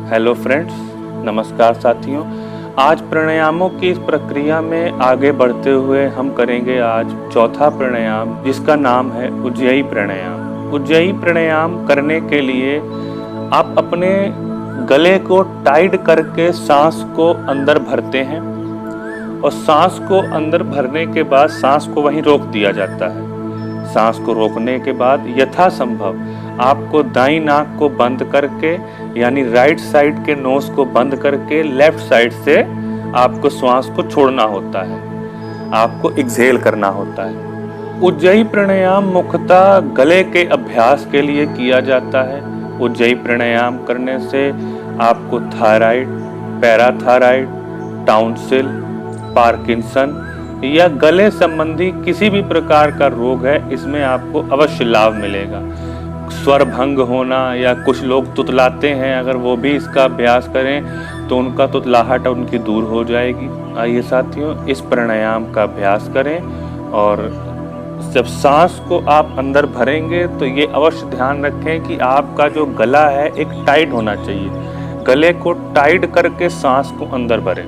Hello friends, नमस्कार साथियों। आज प्राणायामों की इस प्रक्रिया में आगे बढ़ते हुए हम करेंगे आज चौथा प्राणायाम, जिसका नाम है उज्जयी प्राणायाम। उज्जयी प्राणायाम करने के लिए आप अपने गले को टाइट करके सांस को अंदर भरते हैं और सांस को अंदर भरने के बाद सांस को वहीं रोक दिया जाता है। सांस को रोकने के बाद यथासंभव आपको दाईं नाक को बंद करके, यानी राइट साइड के नोज को बंद करके लेफ्ट साइड से आपको श्वास को छोड़ना होता है, आपको एक्सहेल करना होता है। उज्जयी प्राणायाम मुख्यतः गले के अभ्यास के लिए किया जाता है। उज्जयी प्राणायाम करने से आपको थायराइड, पैराथायराइड, टाउनसिल, पार्किंसन या गले संबंधी किसी भी प्रकार का रोग है, इसमें आपको अवश्य लाभ मिलेगा। स्वर भंग होना या कुछ लोग तुतलाते हैं, अगर वो भी इसका अभ्यास करें तो उनका तुतलाहट उनकी दूर हो जाएगी। आइए साथियों, इस प्राणायाम का अभ्यास करें और जब सांस को आप अंदर भरेंगे तो ये अवश्य ध्यान रखें कि आपका जो गला है एक टाइट होना चाहिए। गले को टाइट करके सांस को अंदर भरें।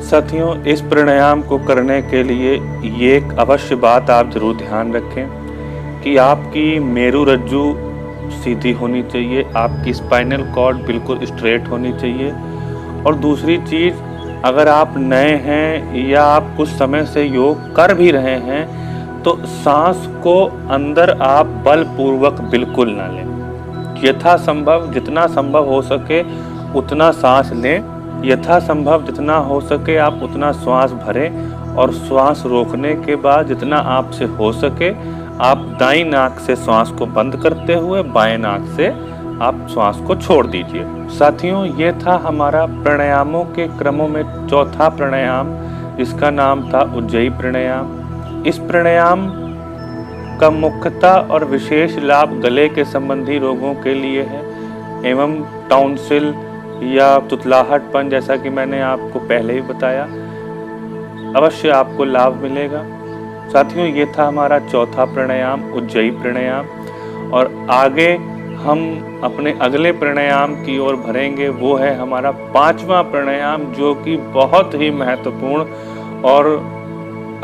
साथियों, इस प्राणायाम को करने के लिए ये एक अवश्य बात आप जरूर ध्यान रखें कि आपकी मेरुरज्जु सीधी होनी चाहिए, आपकी स्पाइनल कॉर्ड बिल्कुल स्ट्रेट होनी चाहिए। और दूसरी चीज़, अगर आप नए हैं या आप कुछ समय से योग कर भी रहे हैं तो सांस को अंदर आप बलपूर्वक बिल्कुल ना लें। यथासंभव जितना संभव हो सके उतना सांस लें, यथासंभव जितना हो सके आप उतना श्वास भरें और श्वास रोकने के बाद जितना आपसे हो सके आप दाईं नाक से श्वास को बंद करते हुए बाएं नाक से आप श्वास को छोड़ दीजिए। साथियों, ये था हमारा प्राणायामों के क्रमों में चौथा प्राणायाम, जिसका नाम था उज्जयी प्राणायाम। इस प्राणायाम का मुख्यतः और विशेष लाभ गले के संबंधी रोगों के लिए है एवं टाउनसिल या तुतलाहटपन, जैसा कि मैंने आपको पहले ही बताया, अवश्य आपको लाभ मिलेगा। साथियों, ये था हमारा चौथा प्राणायाम उज्जयी प्राणायाम, और आगे हम अपने अगले प्राणायाम की ओर बढ़ेंगे। वो है हमारा पांचवा प्राणायाम, जो कि बहुत ही महत्वपूर्ण, और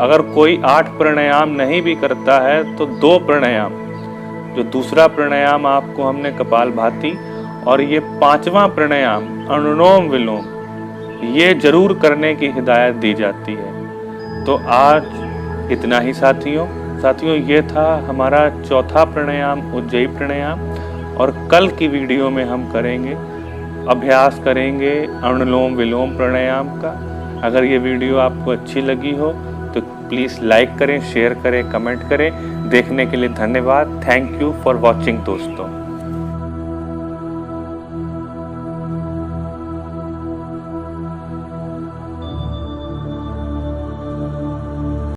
अगर कोई 8 प्राणायाम नहीं भी करता है तो 2 प्राणायाम, जो दूसरा प्राणायाम आपको हमने कपालभाति और ये पांचवा प्राणायाम अनुलोम विलोम, ये जरूर करने की हिदायत दी जाती है। तो आज इतना ही साथियों, ये था हमारा चौथा प्राणायाम उज्जयी प्राणायाम, और कल की वीडियो में हम अभ्यास करेंगे अनुलोम विलोम प्राणायाम का। अगर ये वीडियो आपको अच्छी लगी हो तो प्लीज़ लाइक करें, शेयर करें, कमेंट करें। देखने के लिए धन्यवाद। थैंक यू फॉर वॉचिंग दोस्तों।